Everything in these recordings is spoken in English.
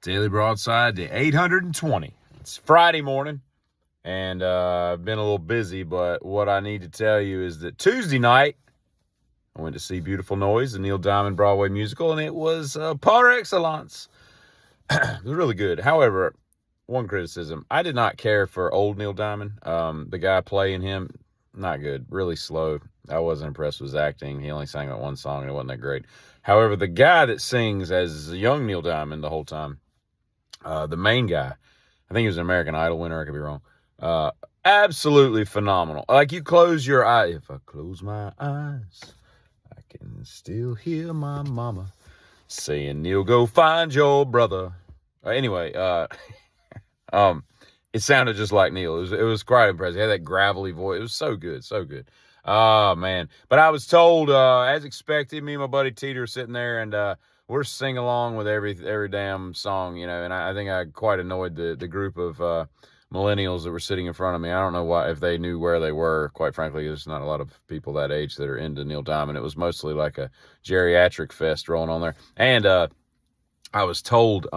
Daily Broadside, day 820. It's Friday morning, and I've been a little busy, but what I need to tell you is that Tuesday night, I went to see Beautiful Noise, the Neil Diamond Broadway musical, and it was par excellence. It was really good. However, one criticism, I did not care for old Neil Diamond. The guy playing him, not good, really slow. I wasn't impressed with his acting. He only sang that one song, and it wasn't that great. However, the guy that sings as a young Neil Diamond the whole time, the main guy, I think he was an American Idol winner, I could be wrong. Absolutely phenomenal. Like, you close your eye. If I close my eyes, I can still hear my mama saying, Neil, go find your brother. Anyway, it sounded just like Neil. It was quite impressive. He had that gravelly voice. It was so good, so good. Oh, man. But I was told, as expected, me and my buddy Teeter are sitting there, and we're singing along with every damn song, you know, and I think I quite annoyed the group of millennials that were sitting in front of me. I don't know why, if they knew where they were. Quite frankly, there's not a lot of people that age that are into Neil Diamond. It was mostly like a geriatric fest rolling on there. And I was told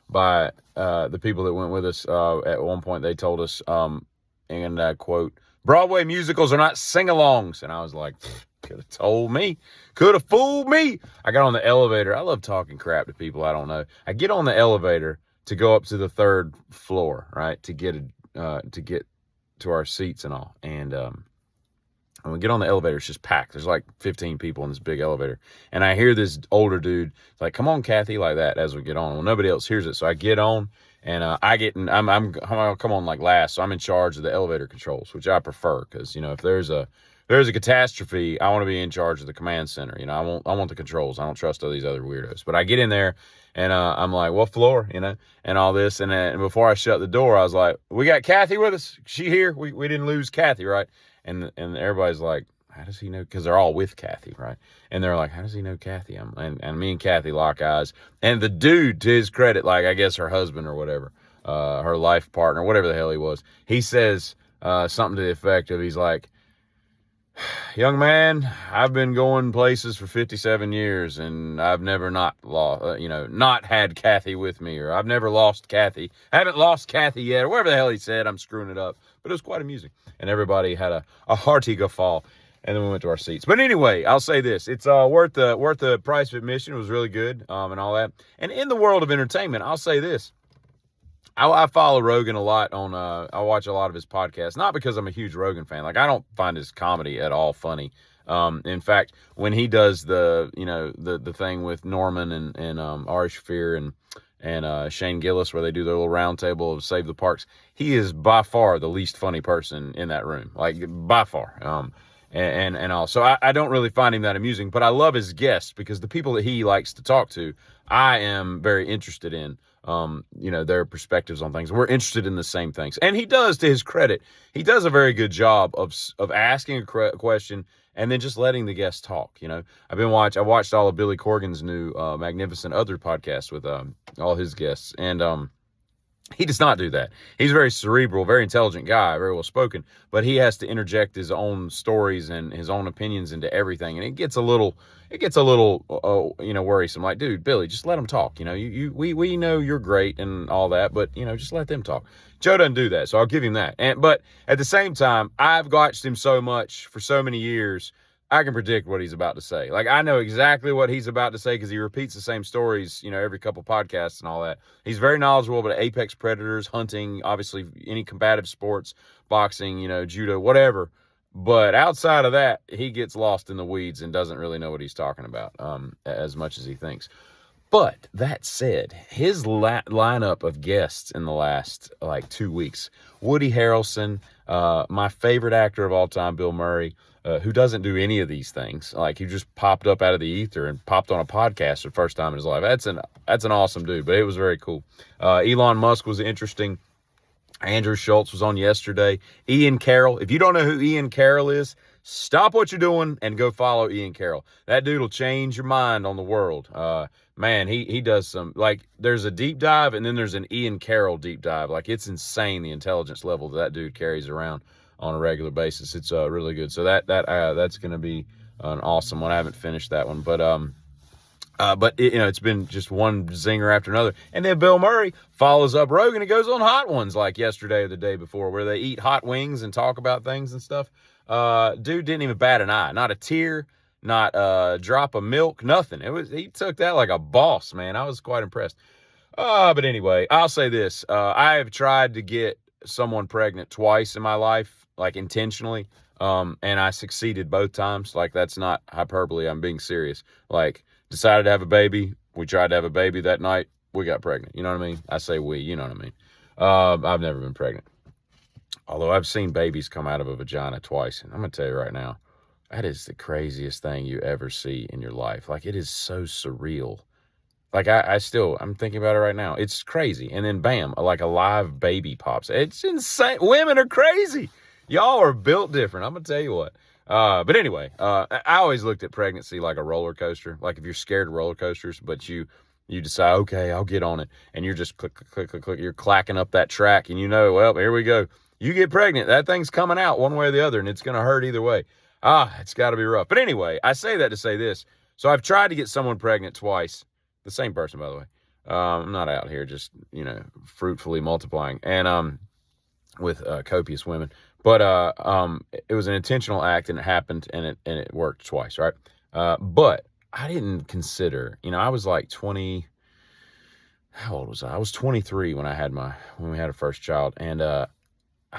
by the people that went with us at one point, they told us, and I quote, Broadway musicals are not sing-alongs. And I was like, could have told me. Could have fooled me. I got on the elevator. I love talking crap to people I don't know. I get on the elevator to go up to the third floor, right, to get to our seats and all. And when we get on the elevator, it's just packed. There's like 15 people in this big elevator. And I hear this older dude like, come on, Kathy, like that as we get on. Well, nobody else hears it. So I get on. And I'm come on like last, so I'm in charge of the elevator controls, which I prefer because, you know, if there's a catastrophe, I want to be in charge of the command center. You know, I want the controls. I don't trust all these other weirdos. But I get in there and I'm like, what floor, you know, and all this. And before I shut the door, I was like, we got Kathy with us. She here? We didn't lose Kathy, right? And everybody's like, how does he know? Because they're all with Kathy, right? And they're like, how does he know Kathy? And me and Kathy lock eyes. And the dude, to his credit, like I guess her husband or whatever, her life partner, whatever the hell he was, he says something to the effect of, he's like, young man, I've been going places for 57 years, and I've never not had Kathy with me, or I've never lost Kathy. I haven't lost Kathy yet, or whatever the hell he said. I'm screwing it up. But it was quite amusing. And everybody had a hearty guffaw. And then we went to our seats. But anyway, I'll say this. It's worth the price of admission. It was really good and all that. And in the world of entertainment, I'll say this. I follow Rogan a lot on I watch a lot of his podcasts. Not because I'm a huge Rogan fan. Like, I don't find his comedy at all funny. In fact, when he does the thing with Norman and Ari Shaffir and Shane Gillis, where they do their little round table of Save the Parks, he is by far the least funny person in that room. Like, by far. And all. So I don't really find him that amusing, but I love his guests because the people that he likes to talk to, I am very interested in, their perspectives on things. We're interested in the same things. And he does, to his credit, he does a very good job of asking a question and then just letting the guests talk. You know, I watched all of Billy Corgan's new Magnificent Other podcast with all his guests. And he does not do that. He's a very cerebral, very intelligent guy, very well spoken, but he has to interject his own stories and his own opinions into everything. And it gets a little worrisome. Like, dude, Billy, just let them talk. You know, we know you're great and all that, but, you know, just let them talk. Joe doesn't do that. So I'll give him that. But at the same time, I've watched him so much for so many years, I can predict what he's about to say. Like, I know exactly what he's about to say because he repeats the same stories, you know, every couple podcasts and all that. He's very knowledgeable about apex predators, hunting, obviously any combative sports, boxing, you know, judo, whatever. But outside of that, he gets lost in the weeds and doesn't really know what he's talking about as much as he thinks. But that said, his lineup of guests in the last, 2 weeks, Woody Harrelson, my favorite actor of all time, Bill Murray, who doesn't do any of these things. Like, he just popped up out of the ether and popped on a podcast for the first time in his life. That's an awesome dude, but it was very cool. Elon Musk was interesting. Andrew Schultz was on yesterday. Ian Carroll. If you don't know who Ian Carroll is, stop what you're doing and go follow Ian Carroll. That dude will change your mind on the world. Man, he does some, there's a deep dive and then there's an Ian Carroll deep dive. Like, it's insane the intelligence level that dude carries around on a regular basis. It's really good. So that's going to be an awesome one. I haven't finished that one, but But it's been just one zinger after another. And then Bill Murray follows up Rogan and goes on Hot Ones like yesterday or the day before, where they eat hot wings and talk about things and stuff. Dude didn't even bat an eye, not a tear, not a drop of milk, nothing. He took that like a boss, man. I was quite impressed. But anyway, I'll say this: I have tried to get someone pregnant twice in my life, like intentionally, and I succeeded both times. Like, that's not hyperbole. I'm being serious. Like, decided to have a baby. We tried to have a baby that night. We got pregnant. You know what I mean? I say we. You know what I mean? I've never been pregnant, although I've seen babies come out of a vagina twice, and I'm gonna tell you right now, that is the craziest thing you ever see in your life. Like, it is so surreal. Like, I'm thinking about it right now. It's crazy. And then bam, like a live baby pops. It's insane. Women are crazy. Y'all are built different. I'm going to tell you what. But anyway, I always looked at pregnancy like a roller coaster. Like, if you're scared of roller coasters, but you decide, okay, I'll get on it. And you're just click, click, click, click, click. You're clacking up that track and well, here we go. You get pregnant. That thing's coming out one way or the other, and it's going to hurt either way. It's got to be rough. But anyway, I say that to say this. So I've tried to get someone pregnant twice. The same person, by the way. I'm not out here just, fruitfully multiplying and with copious women. But it was an intentional act, and it happened, and it worked twice, right? But I didn't consider, I was like 20. How old was I? I was 23 when we had our first child, and I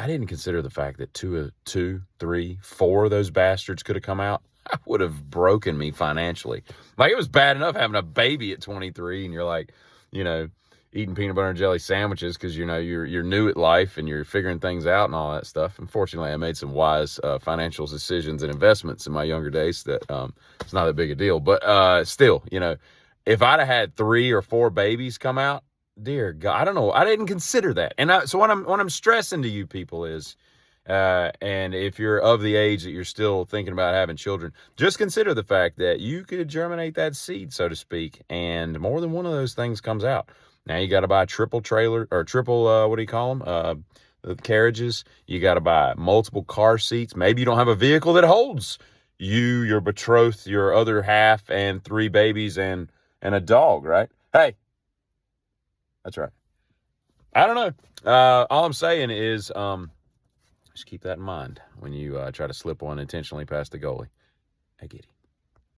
didn't consider the fact that two, three, four of those bastards could have come out. I would have broken me financially. Like, it was bad enough having a baby at 23 and you're like, eating peanut butter and jelly sandwiches because, you're new at life and you're figuring things out and all that stuff. Unfortunately, I made some wise financial decisions and investments in my younger days that it's not that big a deal. But still, if I'd have had 3 or 4 babies come out, dear God, I don't know. I didn't consider that. And so what I'm stressing to you people is, and if you're of the age that you're still thinking about having children, just consider the fact that you could germinate that seed, so to speak, and more than one of those things comes out. Now you got to buy a triple trailer or triple, what do you call them? The carriages. You got to buy multiple car seats. Maybe you don't have a vehicle that holds you, your betrothed, your other half, and 3 babies and a dog, right? Hey, that's right. I don't know. All I'm saying is, just keep that in mind when you try to slip one intentionally past the goalie. I get it.